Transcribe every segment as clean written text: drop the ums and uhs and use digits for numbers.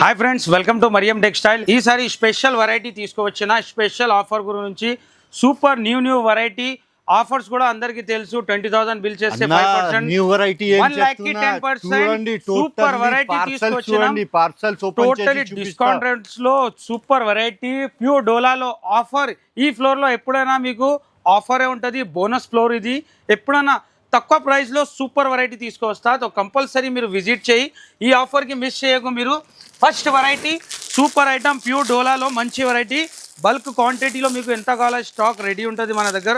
Hi friends, welcome to Mariam textile. ఈసారి special variety తీసుకువచ్చిన special offer గురించి సూపర్ న్యూ వెరైటీ ఆఫర్స్ కూడా అందరికీ తెలుసు. 20,000 బిల్ చేస్తే 5%, న్యూ వెరైటీ 1 lakh కి 10%. సూపర్ వెరైటీ తీసుకొచ్చిన పార్సల్స్ టోటలీ డిస్కౌంట్ రేట్స్ లో సూపర్ వెరైటీ ప్యూర్ డోలాలో ఆఫర్. ఈ ఫ్లోర్ లో ఎప్పుడైనా మీకు ఆఫరే ఉంటుంది, బోనస్ ఫ్లోర్ ఇది. ఎప్పుడైనా తక్కువ ప్రైస్లో సూపర్ వెరైటీ తీసుకొస్తా, తో కంపల్సరీ మీరు విజిట్ చేయి. ఈ ఆఫర్కి మిస్ చేయకు మీరు. First variety super item pure డోలాలో మంచి వెరైటీ, బల్క్ క్వాంటిటీలో మీకు ఎంత కావాలో స్టాక్ రెడీ ఉంటుంది మన దగ్గర.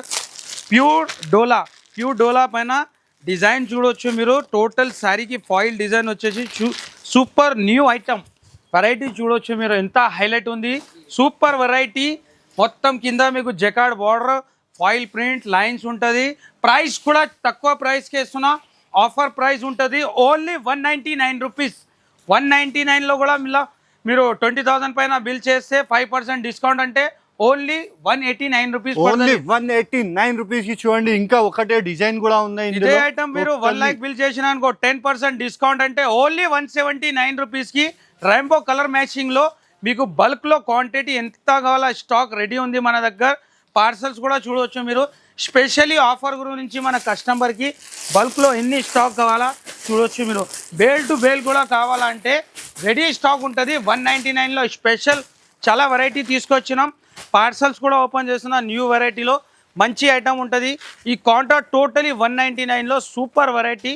ప్యూర్ డోలా పైన డిజైన్ చూడవచ్చు మీరు. టోటల్ శారీకి ఫాయిల్ డిజైన్ వచ్చేసి సూపర్ న్యూ ఐటమ్ వెరైటీ చూడవచ్చు మీరు. ఎంత హైలైట్ ఉంది, సూపర్ వెరైటీ. మొత్తం కింద మీకు jacquard border, foil print lines ఉంటుంది. ప్రైస్ కూడా తక్కువ ప్రైస్కి ఇస్తున్నా, ఆఫర్ ప్రైస్ ఉంటుంది ఓన్లీ 199 రూపీస్. 199లో కూడా మీరు 20,000 పైన బిల్ చేస్తే 5% డిస్కౌంట్ అంటే ఓన్లీ 189 రూపీస్. ఓన్లీ 189 రూపీస్ కి చూడండి. ఇంకా ఒకటే డిజైన్ కూడా ఉన్నాయి. ఇదే ఐటమ్ మీరు 1 lakh బిల్ చేసిన అనుకో 10% డిస్కౌంట్ అంటే ఓన్లీ 179 రూపీస్కి. రెయిన్బో కలర్ మ్యాచింగ్ లో మీకు బల్క్ లో క్వాంటిటీ ఎంత కావాలో స్టాక్ రెడీ ఉంది మన దగ్గర. పార్సల్స్ కూడా చూడవచ్చు మీరు. స్పెషల్లీ ఆఫర్ గురించి మన కస్టమర్కి బల్క్లో ఎన్ని స్టాక్ కావాలా చూడవచ్చు మీరు. బేల్ టు బేల్ కూడా కావాలంటే రెడీ స్టాక్ ఉంటుంది. 199లో స్పెషల్ చాలా వెరైటీ తీసుకొచ్చినాం. పార్సల్స్ కూడా ఓపెన్ చేస్తున్నా. న్యూ వెరైటీలో మంచి ఐటమ్ ఉంటుంది. ఈ కాంట్రాక్ట్ టోటలీ 199లో సూపర్ వెరైటీ.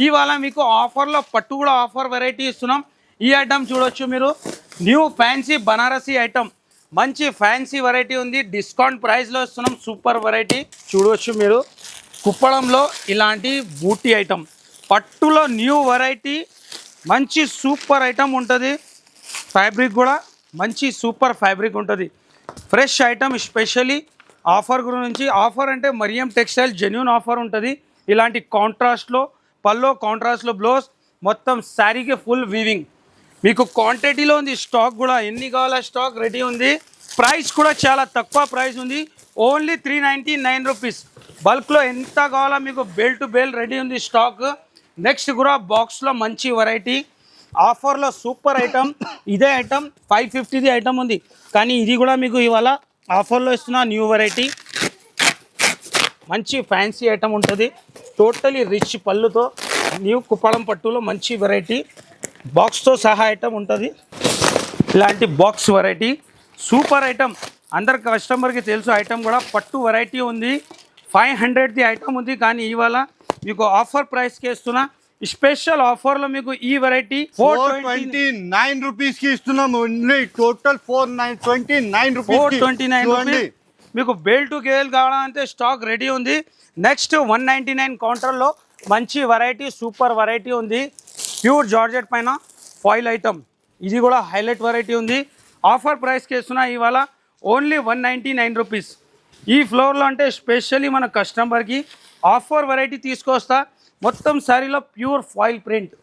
ఇవాళ మీకు ఆఫర్లో పట్టు కూడా ఆఫర్ వెరైటీ ఇస్తున్నాం. ఈ ఐటమ్ చూడవచ్చు మీరు. న్యూ ఫ్యాన్సీ బనారసీ ఐటమ్, మంచి ఫ్యాన్సీ వెరైటీ ఉంది. డిస్కౌంట్ ప్రైస్లో ఇస్తున్నాం. సూపర్ వెరైటీ చూడవచ్చు మీరు. కుప్పడంలో ఇలాంటి బూటీ ఐటమ్, పట్టులో న్యూ వెరైటీ, మంచి సూపర్ ఐటమ్ ఉంటుంది. ఫ్యాబ్రిక్ కూడా మంచి సూపర్ ఫ్యాబ్రిక్ ఉంటుంది. Fresh item. స్పెషల్లీ ఆఫర్ గురించి. ఆఫర్ అంటే మరియం టెక్స్టైల్ జెన్యూన్ ఆఫర్ ఉంటుంది. ఇలాంటి కాంట్రాస్ట్లో పల్లో, కాంట్రాస్ట్లో బ్లౌజ్, మొత్తం శారీకి ఫుల్ వీవింగ్. మీకు క్వాంటిటీలో ఉంది. స్టాక్ కూడా ఎన్ని కావాలో స్టాక్ రెడీ ఉంది. ప్రైస్ కూడా చాలా తక్కువ ప్రైస్ ఉంది, ఓన్లీ 399 రూపీస్. బల్క్లో ఎంత కావాలో మీకు బేల్ టు బేల్ రెడీ ఉంది స్టాక్. నెక్స్ట్ కూడా బాక్స్లో మంచి వెరైటీ ఆఫర్లో సూపర్ ఐటమ్. ఇదే ఐటమ్ 550ది ఐటమ్ ఉంది, కానీ ఇది కూడా మీకు ఇవాళ ఆఫర్లో ఇస్తున్న న్యూ వెరైటీ. మంచి ఫ్యాన్సీ ఐటమ్ ఉంటుంది. టోటలీ రిచ్ పళ్ళుతో న్యూ కుప్పడం పట్టులో మంచి వెరైటీ. బాక్స్తో సహా ఐటమ్ ఉంటుంది. ఇలాంటి బాక్స్ వెరైటీ సూపర్ ఐటమ్. అందరి కస్టమర్కి తెలుసు ఐటమ్ కూడా. పట్టు వెరైటీ ఉంది. 500ది ఐటమ్ ఉంది, కానీ ఇవాళ మీకు ఆఫర్ ప్రైస్కి ఇస్తున్నా. స్పెషల్ ఆఫర్లో మీకు ఈ వెరైటీ 429 రూపీస్ కి ఇస్తున్నాం. Only total 429 rupees. మీకు బేల్ టు గేల్ కావాలంటే స్టాక్ రెడీ ఉంది. నెక్స్ట్ 199 కౌంటర్లో మంచి వెరైటీ సూపర్ వెరైటీ ఉంది. ప్యూర్ జార్జెట్ పైన ఫాయిల్ ఐటమ్, ఇది కూడా హైలైట్ వెరైటీ ఉంది. ఆఫర్ ప్రైస్కి ఇస్తున్నా ఇవాళ ఓన్లీ 199 రూపీస్. ఈ ఫ్లోర్లో అంటే స్పెషల్లీ మన కస్టమర్కి ఆఫర్ వెరైటీ తీసుకొస్తా. మొత్తం శారీలో ప్యూర్ ఫాయిల్ ప్రింట్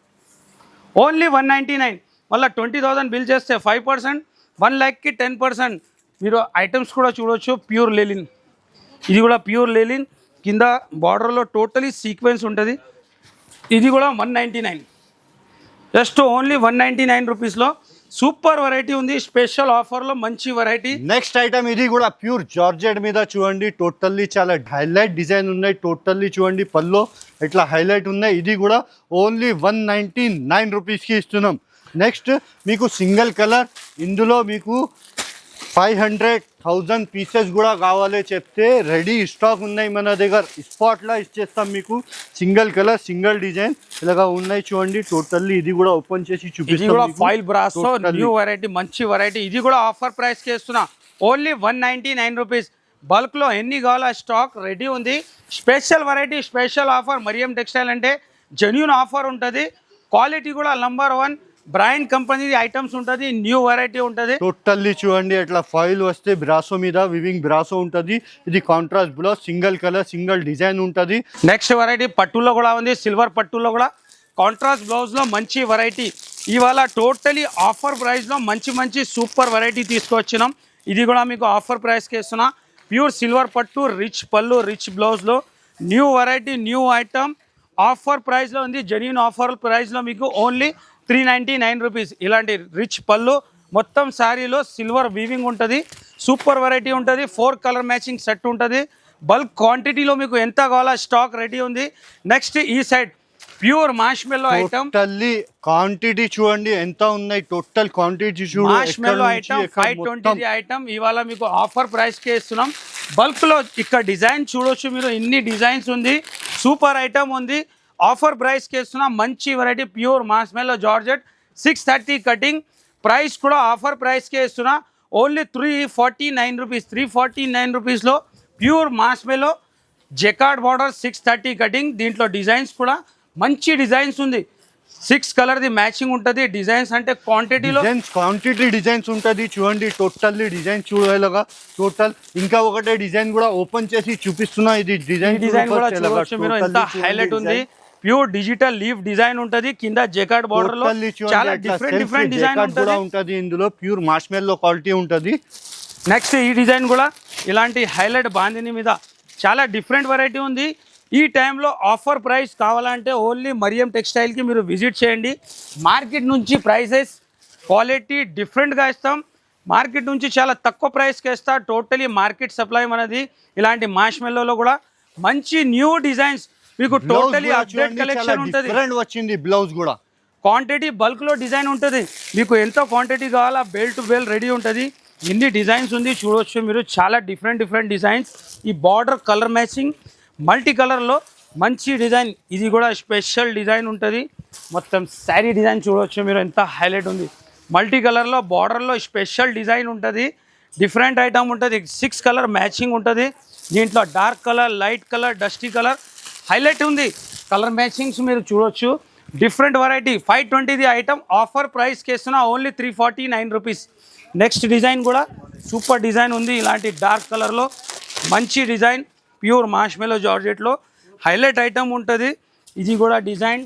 ఓన్లీ 199. మళ్ళీ 20,000 బిల్ చేస్తే 5%, 1 lakh కి 10%. మీరు ఐటమ్స్ కూడా చూడవచ్చు. ప్యూర్ లెలిన్, ఇది కూడా ప్యూర్ లెలిన్. కింద బార్డర్లో టోటలీ సీక్వెన్స్ ఉంటుంది. ఇది కూడా 199, జస్ట్ ఓన్లీ 199 రూపీస్లో సూపర్ వెరైటీ ఉంది. స్పెషల్ ఆఫర్లో మంచి వెరైటీ. నెక్స్ట్ ఐటమ్ ఇది కూడా ప్యూర్ జార్జెట్ మీద చూడండి. టోటల్లీ చాలా హైలైట్ డిజైన్ ఉన్నాయి. టోటల్లీ చూడండి పల్లో ఇట్లా హైలైట్ ఉన్నాయి. ఇది కూడా ఓన్లీ 199 రూపీస్కి ఇస్తున్నాం. నెక్స్ట్ మీకు సింగిల్ కలర్, ఇందులో మీకు 500,000 పీసెస్ కూడా కావాలి చెప్తే రెడీ స్టాక్ ఉన్నాయి మన దగ్గర. స్పాట్లో ఇచ్చేస్తాం మీకు. సింగిల్ కలర్, సింగిల్ డిజైన్ ఇలాగా ఉన్నాయి చూడండి. టోటల్లీ ఇది కూడా ఓపెన్ చేసి చూపిస్తాం. ఫాయిల్ బ్రాసో న్యూ వెరైటీ, మంచి వెరైటీ. ఇది కూడా ఆఫర్ ప్రైస్కి ఇస్తున్నా ఓన్లీ 199 రూపీస్. బల్క్లో ఎన్ని కావాలో స్టాక్ రెడీ ఉంది. Special variety, special offer. Mariam textile అంటే జెన్యూన్ ఆఫర్ ఉంటుంది. క్వాలిటీ కూడా నంబర్ 1 బ్రాండ్ కంపెనీ ఐటమ్స్ ఉంటుంది. న్యూ వెరైటీ ఉంటుంది. టోటల్లీ చూడండి అట్లా ఫాయిల్ వస్తే బ్రాసో మీద వివింగ్ బ్రాసో ఉంటుంది. ఇది contrast blouse, single colour, single design ఉంటుంది. నెక్స్ట్ వెరైటీ పట్టులో కూడా ఉంది. సిల్వర్ పట్టులో కూడా కాంట్రాస్ట్ బ్లౌజ్లో మంచి వెరైటీ. ఇవాళ టోటలీ ఆఫర్ ప్రైస్లో మంచి సూపర్ వెరైటీ తీసుకొచ్చినాం. ఇది కూడా మీకు ఆఫర్ ప్రైస్కి ఇస్తున్నా. ప్యూర్ సిల్వర్ పట్టు, రిచ్ పళ్ళు, రిచ్ బ్లౌజ్లో new variety, new item. Offer ప్రైస్లో ఉంది. జెన్యూన్ ఆఫర్ ప్రైస్లో మీకు ఓన్లీ 399 రూపీస్. ఇలాంటి రిచ్ పళ్ళు మొత్తం శారీలో సిల్వర్ వీవింగ్ ఉంటుంది, సూపర్ వెరైటీ ఉంటుంది. 4 కలర్ మ్యాచింగ్ సెట్ ఉంటుంది. బల్క్ క్వాంటిటీలో మీకు ఎంత కావాలో స్టాక్ రెడీ ఉంది. నెక్స్ట్ ఈ side pure మార్ష్మెల్లో item, totally quantity చూడండి ఎంత ఉన్నాయి, టోటల్ క్వాంటిటీ చూడండి. మార్ష్మెల్లో ఐటమ్ 520 ఐటమ్ ఇవాళ మీకు ఆఫర్ ప్రైస్ కే ఇస్తున్నాం. బల్క్ లో ఇక్కడ డిజైన్ చూడొచ్చు మీరు, ఇన్ని డిజైన్స్ ఉంది, సూపర్ ఐటమ్ ఉంది. ఆఫర్ ప్రైస్ కే ఇస్తున్నాం. మంచి variety pure మార్ష్మెల్లో georgette 630 cutting. Price కూడా ఆఫర్ ప్రైస్ కే ఇస్తున్నా, ఓన్లీ 349 రూపీస్. 349 రూపీస్లో ప్యూర్ మార్ష్మెల్లో జెకార్డ్ బార్డర్ 630 కటింగ్. దీంట్లో డిజైన్స్ కూడా మంచి డిజైన్స్ ఉంది. 6 కలర్ది మ్యాచింగ్ ఉంటుంది. డిజైన్స్ అంటే క్వాంటిటీ డిజైన్స్ ఉంటుంది చూడండి. టోటల్లీ డిజైన్ చూడేలాగా టోటల్. ఇంకా ఒకటే డిజైన్ కూడా ఓపెన్ చేసి చూపిస్తున్నా. ఇది డిజైన్ కూడా చూడొచ్చు మీరు, ఎంత హైలైట్ ఉంది. ప్యూర్ డిజిటల్ లీఫ్ డిజైన్ ఉంటుంది. కింద జెకార్డ్ బార్డర్ లో చాలా డిఫరెంట్ డిజైన్ ఉంటుంది. ఇందులో ప్యూర్ మార్ష్మెల్లో క్వాలిటీ ఉంటుంది. నెక్స్ట్ ఈ డిజైన్ కూడా ఇలాంటి హైలైట్ బాందిని మీద చాలా డిఫరెంట్ వెరైటీ ఉంది. ఈ టైంలో ఆఫర్ ప్రైస్ కావాలంటే ఓన్లీ మరియం టెక్స్టైల్కి మీరు విజిట్ చేయండి. మార్కెట్ నుంచి ప్రైసెస్ క్వాలిటీ డిఫరెంట్గా ఇస్తాం. మార్కెట్ నుంచి చాలా తక్కువ ప్రైస్కి ఇస్తా. టోటలీ మార్కెట్ సప్లై మనది. ఇలాంటి మార్ష్మెల్లోలో కూడా మంచి న్యూ డిజైన్స్ మీకు టోటలీ అప్డేట్ కలెక్షన్ ఉంటుంది. వచ్చింది బ్లౌజ్ కూడా క్వాంటిటీ బల్క్లో డిజైన్ ఉంటుంది. మీకు ఎంత క్వాంటిటీ కావాలా బేల్ టు బేల్ రెడీ ఉంటుంది. ఇన్ని డిజైన్స్ ఉంది చూడవచ్చు మీరు, చాలా డిఫరెంట్ డిజైన్స్. ఈ బార్డర్ కలర్ మ్యాచింగ్ మల్టీ కలర్లో మంచి డిజైన్. ఇది కూడా స్పెషల్ డిజైన్ ఉంటుంది. మొత్తం శారీ డిజైన్ చూడవచ్చు మీరు, ఎంత హైలైట్ ఉంది. మల్టీ కలర్లో బార్డర్లో స్పెషల్ డిజైన్ ఉంటుంది. డిఫరెంట్ ఐటమ్ ఉంటుంది. 6 కలర్ మ్యాచింగ్ ఉంటుంది. దీంట్లో dark colour, light colour, dusty colour highlight ఉంది. కలర్ మ్యాచింగ్స్ మీరు చూడొచ్చు. డిఫరెంట్ వెరైటీ 520ది ఐటమ్ ఆఫర్ ప్రైస్ కేస్తున్నా ఓన్లీ 349 రూపీస్. నెక్స్ట్ డిజైన్ కూడా సూపర్ డిజైన్ ఉంది. ఇలాంటి డార్క్ కలర్లో మంచి డిజైన్ ప్యూర్ మార్ష్మెల్లో జార్జెట్లో హైలైట్ ఐటమ్ ఉంటుంది. ఇది కూడా డిజైన్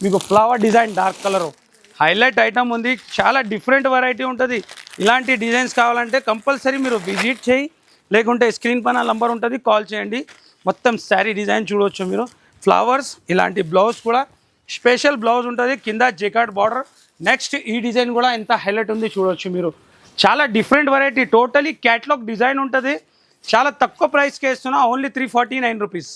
మీకు flower design dark colour highlight item ఉంది. చాలా డిఫరెంట్ వెరైటీ ఉంటుంది. ఇలాంటి డిజైన్స్ కావాలంటే కంపల్సరీ మీరు విజిట్ చేయి, లేకుంటే స్క్రీన్ పైన నంబర్ ఉంటుంది, కాల్ చేయండి. మొత్తం శారీ డిజైన్ చూడవచ్చు మీరు. ఫ్లవర్స్ ఇలాంటి బ్లౌజ్ కూడా స్పెషల్ బ్లౌజ్ ఉంటుంది. కింద జెకార్డ్ బార్డర్. నెక్స్ట్ ఈ డిజైన్ కూడా ఎంత హైలైట్ ఉంది చూడవచ్చు మీరు. చాలా different variety, totally catalogue design ఉంటుంది. చాలా తక్కువ ప్రైస్కి ఇస్తున్నా ఓన్లీ 349 రూపీస్.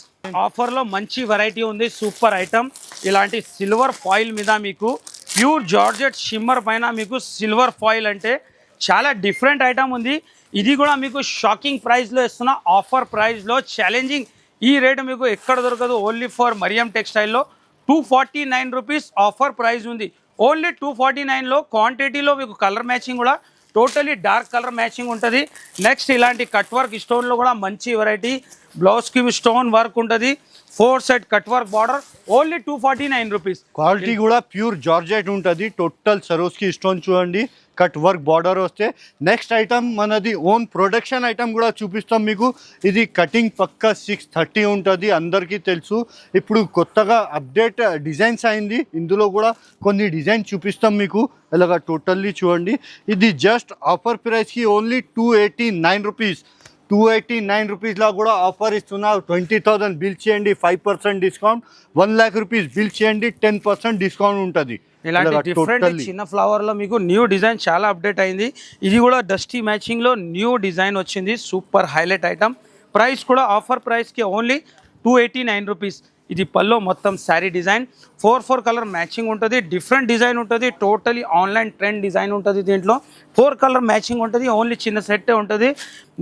ఆఫర్లో మంచి వెరైటీ ఉంది, సూపర్ ఐటమ్. ఇలాంటి సిల్వర్ ఫాయిల్ మీద మీకు ప్యూర్ జార్జెట్ షిమ్మర్ పైన మీకు సిల్వర్ ఫాయిల్ అంటే చాలా డిఫరెంట్ ఐటమ్ ఉంది. ఇది కూడా మీకు షాకింగ్ ప్రైస్లో ఇస్తున్నా, ఆఫర్ ప్రైస్లో ఛాలెంజింగ్. ఈ రేటు మీకు ఎక్కడ దొరకదు, ఓన్లీ ఫర్ మరియం టెక్స్టైల్లో 249 రూపీస్ ఆఫర్ ప్రైస్ ఉంది. ఓన్లీ 249లో క్వాంటిటీలో మీకు కలర్ మ్యాచింగ్ కూడా టోటలీ డార్క్ కలర్ మ్యాచింగ్ ఉంటుంది. నెక్స్ట్ ఇలాంటి కట్ వర్క్ స్టోన్లో కూడా మంచి వెరైటీ. బ్లౌజ్కి స్టోన్ వర్క్ ఉంటుంది. 4 set cut work border only 249 rupees. Quality కూడా ప్యూర్ జార్జెట్ ఉంటుంది. టోటల్ సరోస్కి స్టోన్ చూడండి, కట్ వర్క్ బార్డర్ వస్తే. నెక్స్ట్ ఐటమ్ మనది ఓన్ ప్రొడక్షన్ ఐటమ్ కూడా చూపిస్తాం మీకు. ఇది కటింగ్ పక్క 630 ఉంటుంది, అందరికీ తెలుసు. ఇప్పుడు కొత్తగా అప్డేట్ డిజైన్స్ అయింది, ఇందులో కూడా కొన్ని డిజైన్ చూపిస్తాం మీకు. ఇలాగా టోటల్లీ చూడండి. ఇది జస్ట్ ఆఫర్ ప్రైస్కి ఓన్లీ 289 రూపీస్. 289 రూపీస్లో కూడా ఆఫర్ ఇస్తున్నా. 20,000 బిల్ చేయండి, 5% డిస్కౌంట్. 1 lakh రూపీస్ బిల్ చేయండి, 10% డిస్కౌంట్ ఉంటుంది. ఇలాంటి డిఫరెంట్ చిన్న ఫ్లవర్లో మీకు న్యూ డిజైన్ చాలా అప్డేట్ అయింది. ఇది కూడా డస్టీ మ్యాచింగ్లో న్యూ డిజైన్ వచ్చింది, సూపర్ హైలైట్ ఐటమ్. ప్రైస్ కూడా ఆఫర్ ప్రైస్కి ఓన్లీ 289 రూపీస్. ఇది పల్లో మొత్తం శారీ డిజైన్ 4 కలర్ మ్యాచింగ్ ఉంటుంది. డిఫరెంట్ డిజైన్ ఉంటుంది. టోటలీ ఆన్లైన్ ట్రెండ్ డిజైన్ ఉంటుంది. దీంట్లో 4 కలర్ మ్యాచింగ్ ఉంటుంది. ఓన్లీ చిన్న సెట్టే ఉంటుంది.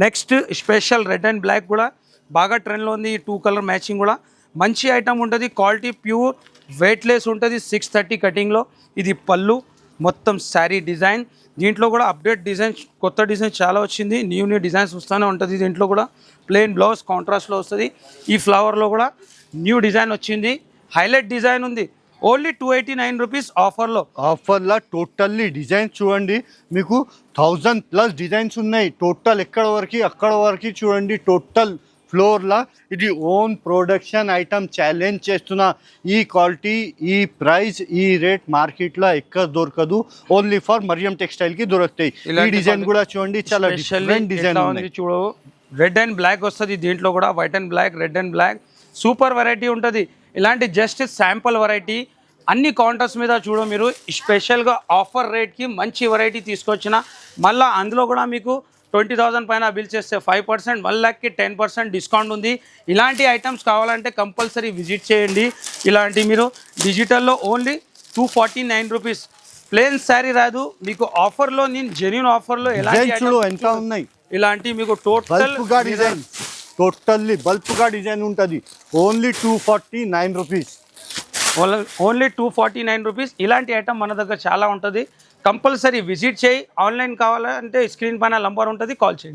Next special red and black కూడా బాగా ట్రెండ్లో ఉంది. 2 కలర్ మ్యాచింగ్ కూడా మంచి ఐటమ్ ఉంటుంది. క్వాలిటీ ప్యూర్ వెయిట్లెస్ ఉంటుంది. 630 కటింగ్లో. ఇది పళ్ళు మొత్తం శారీ డిజైన్. దీంట్లో కూడా అప్డేట్ డిజైన్స్, కొత్త డిజైన్ చాలా వచ్చింది. న్యూ డిజైన్స్ వస్తూనే ఉంటుంది. దీంట్లో కూడా ప్లెయిన్ బ్లౌజ్ కాంట్రాస్ట్లో వస్తుంది. ఈ ఫ్లవర్లో కూడా న్యూ డిజైన్ వచ్చింది, హైలైట్ డిజైన్ ఉంది. ఓన్లీ 289 రూపీస్ ఆఫర్లో. టోటల్లీ డిజైన్స్ చూడండి, మీకు 1000+ డిజైన్స్ ఉన్నాయి. టోటల్ ఎక్కడ వరకు అక్కడ వరకు చూడండి. టోటల్ ఫ్లోర్లా ఇది ఓన్ ప్రొడక్షన్ ఐటమ్. ఛాలెంజ్ చేస్తున్నా, ఈ క్వాలిటీ, ఈ ప్రైస్, ఈ రేట్ మార్కెట్లో ఎక్కడ దొరకదు. ఓన్లీ ఫర్ మరియం టెక్స్టైల్కి దొరుకుతాయి. ఈ డిజైన్ కూడా చూడండి, చాలా డిఫరెంట్ డిజైన్ ఉంది. చూడు, రెడ్ అండ్ బ్లాక్ వస్తుంది. దీంట్లో కూడా white and black, red and black super variety ఉంటుంది. ఇలాంటి జస్ట్ శాంపుల్ వెరైటీ అన్ని కౌంటర్స్ మీద చూడ మీరు స్పెషల్గా ఆఫర్ రేట్కి మంచి వెరైటీ తీసుకొచ్చిన. మళ్ళీ అందులో కూడా మీకు 20,000 పైన బిల్ చేస్తే 5%, 1 లాక్కి 10% డిస్కౌంట్ ఉంది. ఇలాంటి ఐటమ్స్ కావాలంటే కంపల్సరీ విజిట్ చేయండి. ఇలాంటి మీరు డిజిటల్లో ఓన్లీ 249 రూపీస్. ప్లేన్ శారీ రాదు మీకు ఆఫర్లో, నేను జెన్యూన్ ఆఫర్లో ఎంత ఉన్నాయి ఇలాంటి మీకు టోటల్ డిజైన్, టోటల్లీ బల్క్గా డిజైన్ ఉంటుంది. Only 249 rupees. Only 249 rupees. ఇలాంటి ఐటమ్ మన దగ్గర చాలా ఉంటుంది. కంపల్సరీ విజిట్ చేయి. ఆన్లైన్ కావాలంటే స్క్రీన్ పైన నంబర్ ఉంటుంది, కాల్ చేయండి.